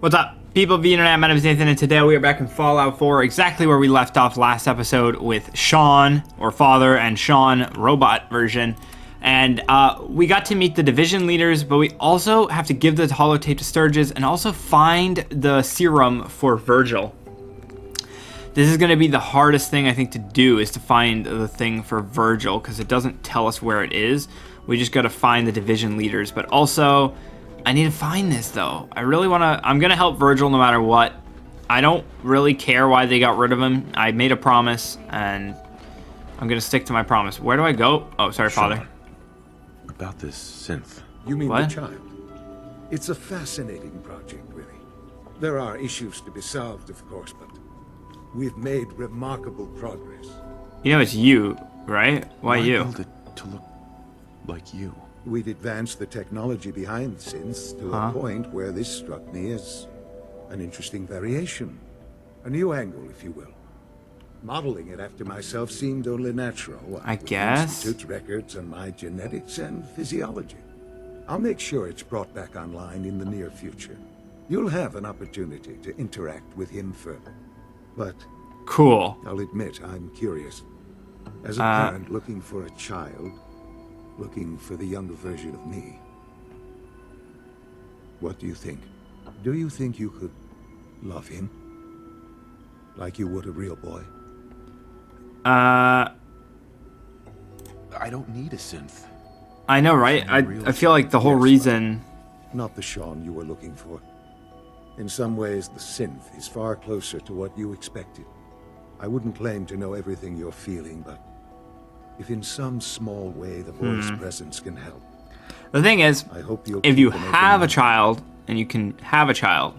What's up, people of the internet? My name is Nathan, and today we are back in Fallout 4, exactly where we left off last episode with Sean, or Father, and Sean, robot version. And we got to meet the division leaders, but we also have to give the holotape to Sturgis and also find the serum for Virgil. This is going to be the hardest thing, I think, to do, is to find the thing for Virgil, because it doesn't tell us where it is. We just got to find the division leaders, but also I need to find this, though. I really want to... I'm going to help Virgil no matter what. I don't really care why they got rid of him. I made a promise, and I'm going to stick to my promise. Where do I go? Oh, sorry, Father. About this synth. You mean What? the child? It's a fascinating project, really. There are issues to be solved, of course, but we've made remarkable progress. You know it's you, right? Why I you? built it to look like you. We've advanced the technology behind synths to a point where this struck me as an interesting variation. A new angle, if you will. Modeling it after myself seemed only natural. I with guess. Institute records on my genetics and physiology. I'll make sure it's brought back online in the near future. You'll have an opportunity to interact with him further. But Cool. I'll admit I'm curious. As a parent looking for a child, looking for the younger version of me. What do you think? Do you think you could love him? Like you would a real boy? I don't need a synth. I know, right? I feel like the whole Yes, reason... Not the Sean you were looking for. In some ways, the synth is far closer to what you expected. I wouldn't claim to know everything you're feeling, but if in some small way the boy's presence can help, The thing is, I hope you'll if keep you an open have a mind. child, and you can have a child,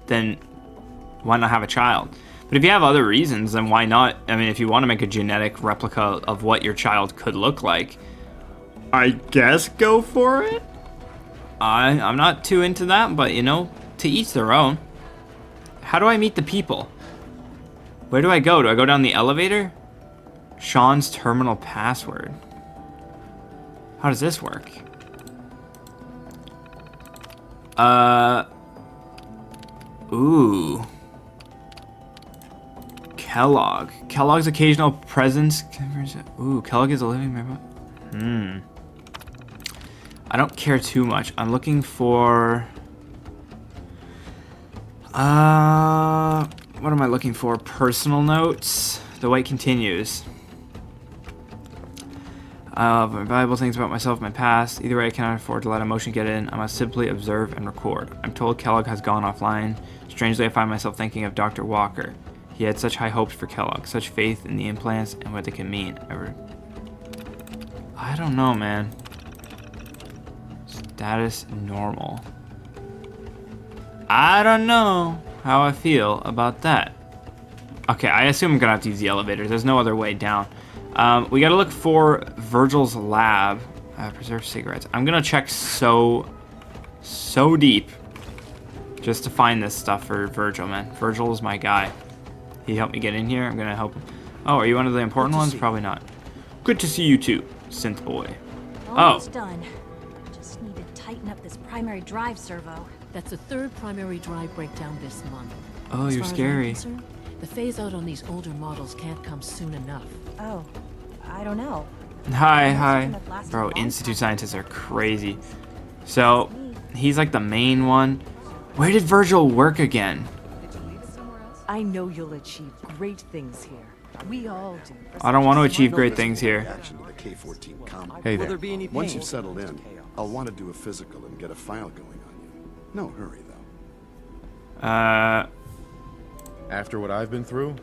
then why not have a child? But if you have other reasons, then why not? I mean, if you want to make a genetic replica of what your child could look like, I guess go for it. I'm not too into that, but you know, to each their own. How do I meet the people? Where do I go? Do I go down the elevator? Sean's terminal password. How does this work? Ooh. Kellogg. Kellogg's occasional presence. Ooh, Kellogg is a living member. I don't care too much. I'm looking for... what am I looking for? Personal notes. The wait continues. Valuable things about myself, my past. Either way, I cannot afford to let emotion get in. I must simply observe and record. I'm told Kellogg has gone offline. Strangely, I find myself thinking of Dr. Walker. He had such high hopes for Kellogg, such faith in the implants and what they can mean. I don't know, man. Status normal. I don't know how I feel about that. Okay, I assume I'm gonna have to use the elevator. There's no other way down. We gotta look for Virgil's lab. Preserved cigarettes. I'm gonna check so deep just to find this stuff for Virgil, man. Virgil is my guy. He helped me get in here. I'm gonna help him. Oh, are you one of the important ones? Probably not. Good to see you too, Synth boy. Almost done. Just need to tighten up this primary drive servo. That's the third primary drive breakdown this month. Oh, As you're far as I'm scary. concerned, the phase out on these older models can't come soon enough. Oh, I don't know. Hi. Bro, Institute scientists are crazy. So, he's like the main one. Where did Virgil work again? I know you'll achieve great things here. We all do. I don't want to achieve great things here. Reaction to the K-14 combat. Hey Will there. there be any Once pain? you've settled in, I'll want to do a physical and get a file going on you. No hurry, though. After what I've been through,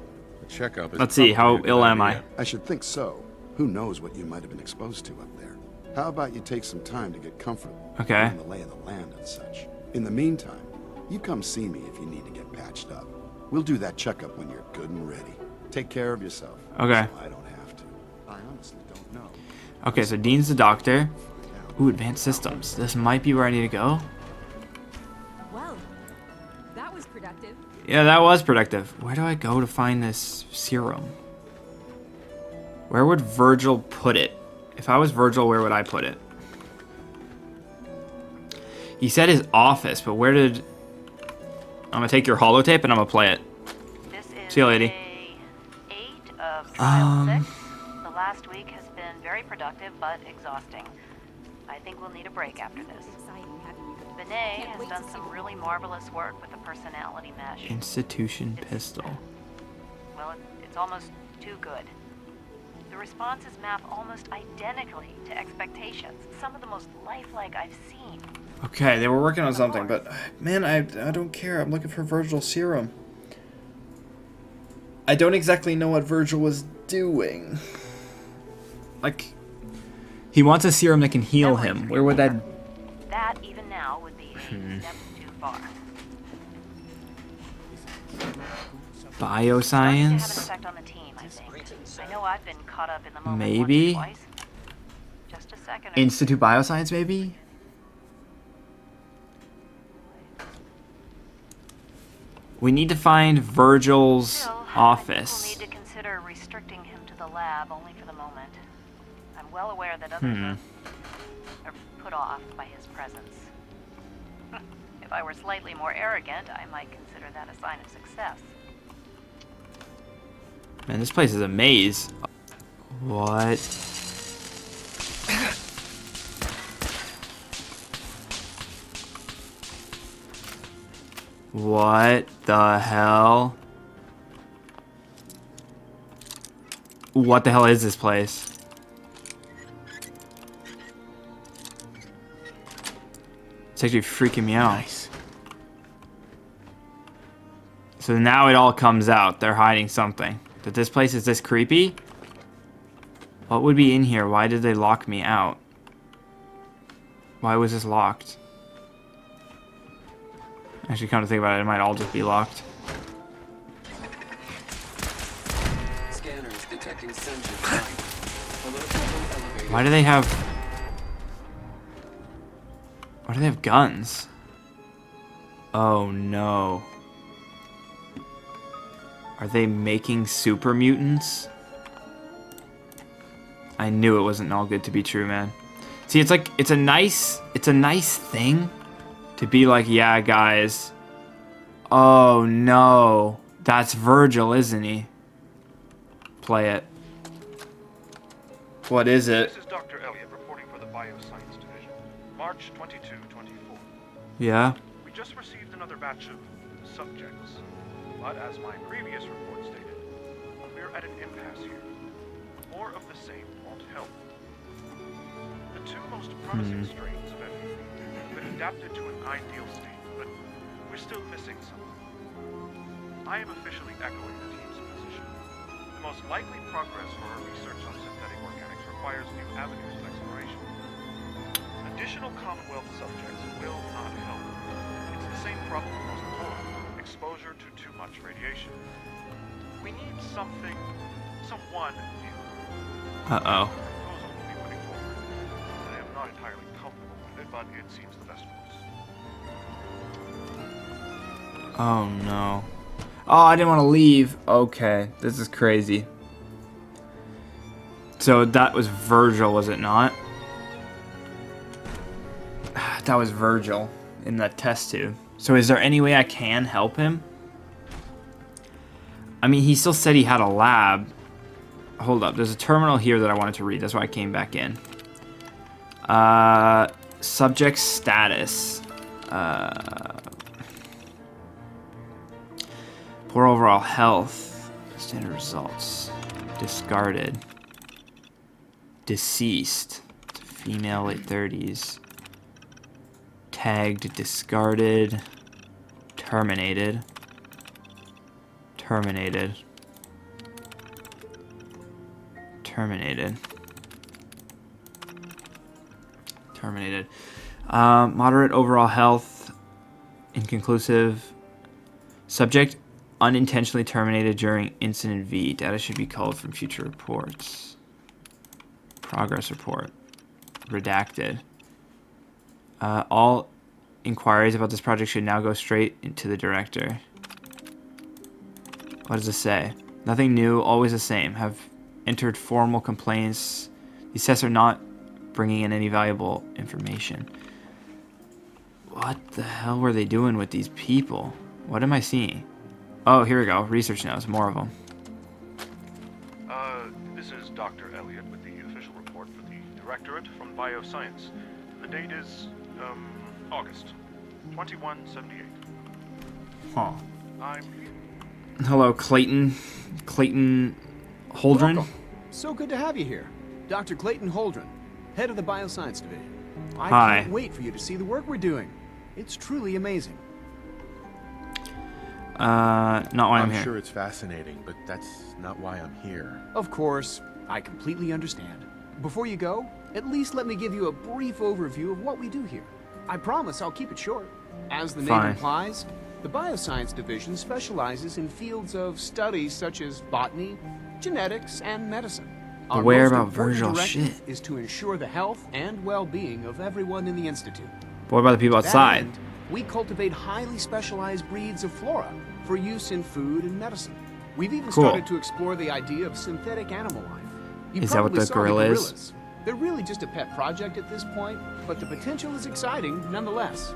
a checkup is Let's see, how probably a good ill am I? idea. I should think so. Who knows what you might have been exposed to up there. How about you take some time to get comfortable? Okay. Learn the lay of the land and such. In the meantime, you come see me if you need to get patched up. We'll do that checkup when you're good and ready. Take care of yourself. Okay. So I don't have to. I honestly don't know. Okay, so Dean's the doctor. Ooh, advanced systems. This might be where I need to go. Well, that was productive. Yeah, that was productive. Where do I go to find this serum? Where would Virgil put it? If I was Virgil, where would I put it? He said his office, but where did... I'm gonna take your holotape and I'm gonna play it. This is See you, lady. day 8 of trial 6. The last week has been very productive but exhausting. I think we'll need a break after this. Vinay has done some really marvelous work with the personality mesh. Institution pistol. Well, it's almost too good. The responses map almost identically to expectations. Some of the most lifelike I've seen. Okay, they were working on something, but man, I don't care. I'm looking for Virgil's serum. I don't exactly know what Virgil was doing. Like, he wants a serum that can heal him. Where would that... That, even now, would be a step too far. Bioscience? It's going to have an effect on the team, I think. I know I've been caught up in the moment Maybe? once or twice. Just a second. Institute Bioscience, maybe? We need to find Virgil's Still, office. I think we'll need to consider restricting him to the lab only for the moment. I'm well aware that others are put off by his presence. If I were slightly more arrogant, I might consider that a sign of success. Man, this place is a maze. What? What the hell? What the hell is this place? It's actually freaking me out. Nice. So now it all comes out. They're hiding something. That this place is this creepy? What would be in here? Why did they lock me out? Why was this locked? Actually, come to think about it, it might all just be locked. Scanners detecting sentient Why do they have... Why do they have guns? Oh no. Are they making super mutants? I knew it wasn't all good to be true, man. See, it's like, it's a nice thing to be like, yeah, guys. Oh no. That's Virgil, isn't he? Play it. What is it? This is Dr. Elliott reporting for the Bioscience Division. March 22-24. Yeah? We just received another batch of subjects. But as my previous report stated, we're at an impasse here. More of the same won't help. The two most promising strains of everything have been adapted to an ideal state, but we're still missing something. I am officially echoing the team's position. The most likely progress for our research on synthetic organics requires new avenues of exploration. Additional Commonwealth subjects will not help. It's the same problem across the board. Exposure to too much radiation. We need something, someone new. Uh-oh. Proposal will be putting forward. I am not entirely comfortable with it, but it seems the best course. Oh no. Oh, I didn't want to leave. Okay, this is crazy. So that was Virgil, was it not? That was Virgil in that test tube. So is there any way I can help him? I mean, he still said he had a lab. Hold up, there's a terminal here that I wanted to read. That's why I came back in. Subject status. Poor overall health. Standard results. Discarded. Deceased. Female, late 30s. Tagged, discarded. Terminated. Terminated. Terminated. Terminated. Moderate overall health. Inconclusive. Subject unintentionally terminated during incident V. Data should be culled from future reports. Progress report. Redacted. All inquiries about this project should now go straight into the director. What does it say? Nothing new, always the same. Have entered formal complaints. These tests are not bringing in any valuable information. What the hell were they doing with these people? What am I seeing? Oh, here we go. Research notes. More of them. This is Dr. Elliot with the official report for the Directorate from Bioscience. The date is, August 2178. Huh. I'm... Hello, Clayton. Clayton Holdren. Welcome. So good to have you here. Dr. Clayton Holdren, head of the Bioscience Division. I Hi. can't wait for you to see the work we're doing. It's truly amazing. Not why I'm I'm here. sure it's fascinating, but that's not why I'm here. Of course, I completely understand. Before you go, at least let me give you a brief overview of what we do here. I promise I'll keep it short. As the name Fine. implies, the Bioscience Division specializes in fields of studies such as botany, genetics, and medicine. Our Beware most about important Virgils, directive shit. is to ensure the health and well-being of everyone in the Institute. But what about the people To that outside? end, we cultivate highly specialized breeds of flora for use in food and medicine. We've even Cool. started to explore the idea of synthetic animal life. You Is that what probably the saw gorilla is? gorillas. They're really just a pet project at this point, but the potential is exciting nonetheless.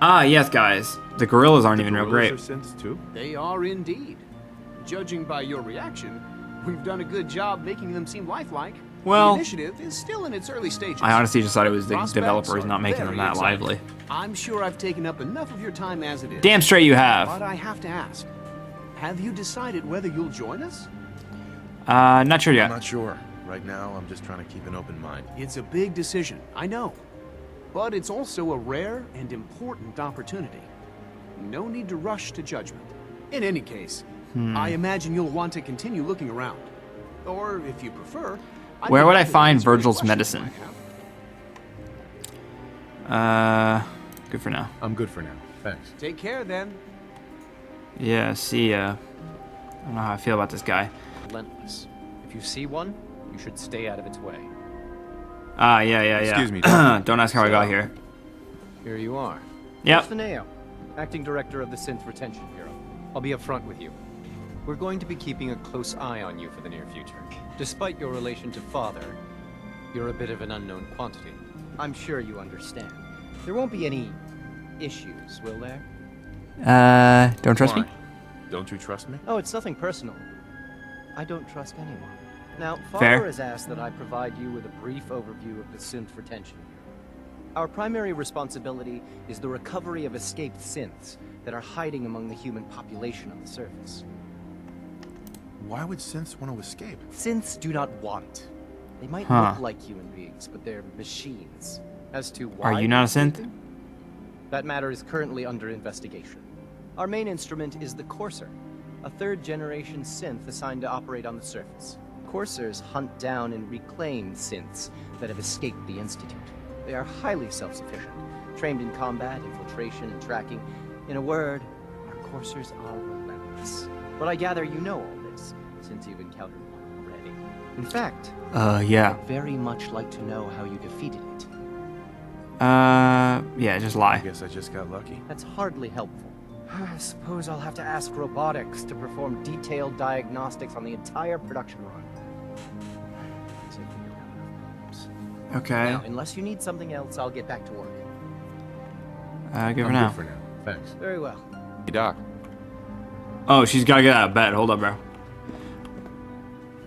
Ah, yes, guys. The gorillas aren't even real Gorillas great. are synths too? They are indeed. Judging by your reaction, we've done a good job making them seem lifelike. Well, the initiative is still in its early stages. I honestly just thought it was the Prospects developers are not making them very that exciting. lively. I'm sure I've taken up enough of your time as it is. Damn straight you But have. I have to ask, have you decided whether you'll join us? Not sure I'm yet. not sure. Right now, I'm just trying to keep an open mind. It's a big decision, I know. But it's also a rare and important opportunity. No need to rush to judgment. In any case, I imagine you'll want to continue looking around. Or, if you prefer, Where would I find Virgil's medicine? Good for now. I'm good for now. Thanks. Take care then. Yeah, see ya. I don't know how I feel about this guy. Relentless. If you see one, you should stay out of its way. Ah, yeah. Excuse me, Don't ask how I got here. Here you are. Yep. Fineo, Acting Director of the Synth Retention Bureau. I'll be upfront with you. We're going to be keeping a close eye on you for the near future. Despite your relation to Father, you're a bit of an unknown quantity. I'm sure you understand. There won't be any issues, will there? Don't trust me? Why? Don't you trust me? Oh, it's nothing personal. I don't trust anyone. Now, Fair. Father has asked that I provide you with a brief overview of the Synth Retention Bureau. Our primary responsibility is the recovery of escaped synths that are hiding among the human population on the surface. Why would synths want to escape? Synths do not want. They might Huh. look like human beings, but they're machines. As to why Are you not a they're synth? escaping, that matter is currently under investigation. Our main instrument is the Courser, a third-generation synth assigned to operate on the surface. Coursers hunt down and reclaim synths that have escaped the Institute. They are highly self-sufficient, trained in combat, infiltration, and tracking. In a word, our Coursers are relentless. But I gather you know all this, since you've encountered one already. In fact, Yeah. I'd very much like to know how you defeated it. Yeah, just I lie. guess I just got lucky. That's hardly helpful. I suppose I'll have to ask robotics to perform detailed diagnostics on the entire production run. As if we don't have enough problems. Okay. Now, unless you need something else, I'll get back to work. Good for I'm now. good for now. Thanks. Very well. Hey, Doc. Oh, she's gotta get out of bed. Hold up, bro.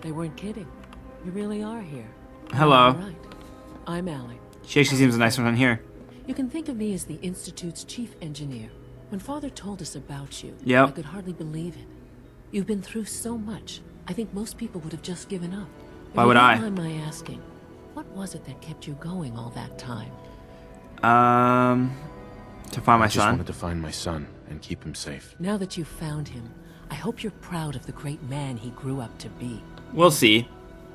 They weren't kidding. You really are here. Hello. All right. I'm Allie. She actually seems a nice one here. You can think of me as the Institute's chief engineer. When Father told us about you, Yep. I could hardly believe it. You've been through so much. I think most people would have just given up. If Why you would don't I? mind my asking, what was it that kept you going all that time? To find my I just son. wanted to find my son and keep him safe. Now that you've found him, I hope you're proud of the great man he grew up to be. We'll see.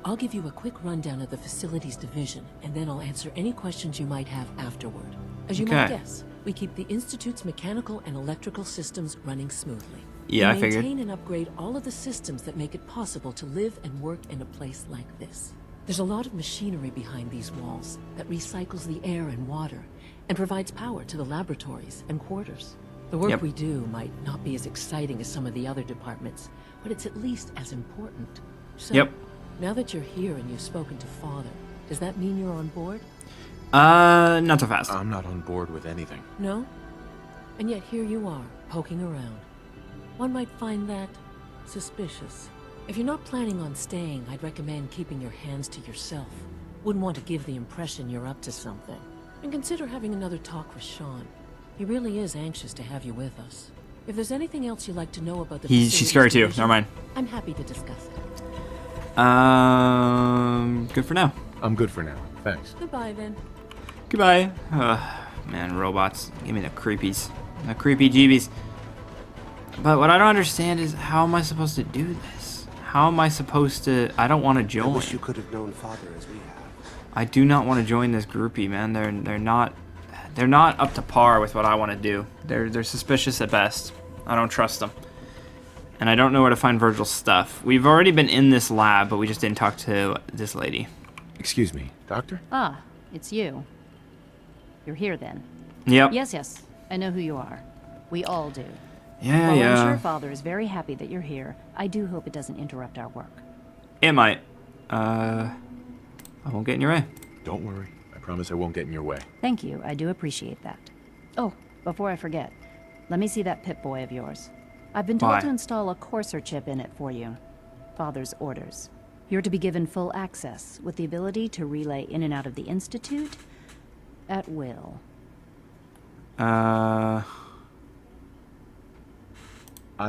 I'll give you a quick rundown of the facilities division, and then I'll answer any questions you might have afterward. As you might Okay. guess, we keep the Institute's mechanical and electrical systems running smoothly. Yeah, I we figured. maintain and upgrade all of the systems that make it possible to live and work in a place like this. There's a lot of machinery behind these walls that recycles the air and water and provides power to the laboratories and quarters. The work Yep. we do might not be as exciting as some of the other departments, but it's at least as important. So, Yep. now that you're here and you've spoken to Father, does that mean you're on board? Not so fast. I'm not on board with anything. No? And yet here you are, poking around. One might find that suspicious. If you're not planning on staying, I'd recommend keeping your hands to yourself. Wouldn't want to give the impression you're up to something. And consider having another talk with Sean. He really is anxious to have you with us. If there's anything else you'd like to know about the She's scary too. division, Never mind. I'm happy to discuss it. Good for now. I'm good for now. Thanks. Goodbye then. Goodbye. Man, robots. Give me the creepies. The creepy jeebies. But what I don't understand is, how am I supposed to do this? How am I supposed to... I don't want to join. I wish you could have known Father as we have. I do not want to join this groupie, man. They're not up to par with what I want to do. They're suspicious at best. I don't trust them. And I don't know where to find Virgil's stuff. We've already been in this lab, but we just didn't talk to this lady. Excuse me, Doctor? Ah, it's you. You're here then. Yep. Yes. I know who you are. We all do. Yeah, While yeah. I'm sure Father is very happy that you're here, I do hope it doesn't interrupt our work. It might. I won't get in your way. Don't worry. I promise I won't get in your way. Thank you. I do appreciate that. Oh, before I forget, let me see that Pip-Boy of yours. I've been told Why? to install a Courser chip in it for you. Father's orders. You're to be given full access, with the ability to relay in and out of the Institute at will. I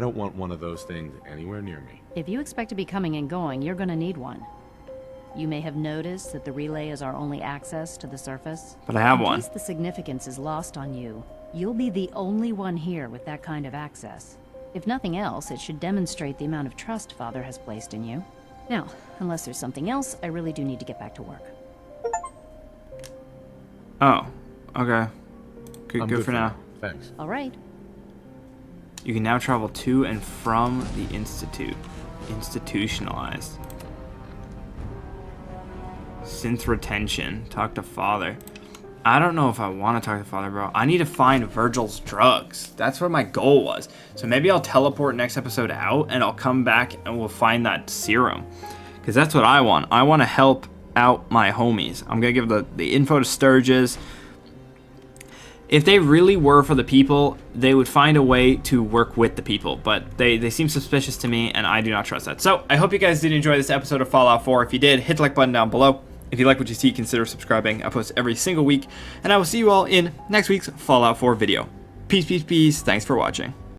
don't want one of those things anywhere near me. If you expect to be coming and going, you're gonna need one. You may have noticed that the relay is our only access to the surface. But I have In one. case the significance is lost on you, you'll be the only one here with that kind of access. If nothing else, it should demonstrate the amount of trust Father has placed in you. Now, unless there's something else, I really do need to get back to work. Oh, okay. I'm Good for now. Thanks. All right. You can now travel to and from the Institute. Institutionalized. Synth retention. Talk to Father. I don't know if I want to talk to Father, bro. I need to find Virgil's drugs. That's what my goal was. So maybe I'll teleport next episode out, and I'll come back and we'll find that serum. Because that's what I want. I want to help out my homies. I'm going to give the info to Sturgis. If they really were for the people, they would find a way to work with the people. But they seem suspicious to me, and I do not trust that. So I hope you guys did enjoy this episode of Fallout 4. If you did, hit the like button down below. If you like what you see, consider subscribing. I post every single week. And I will see you all in next week's Fallout 4 video. Peace, peace, peace. Thanks for watching.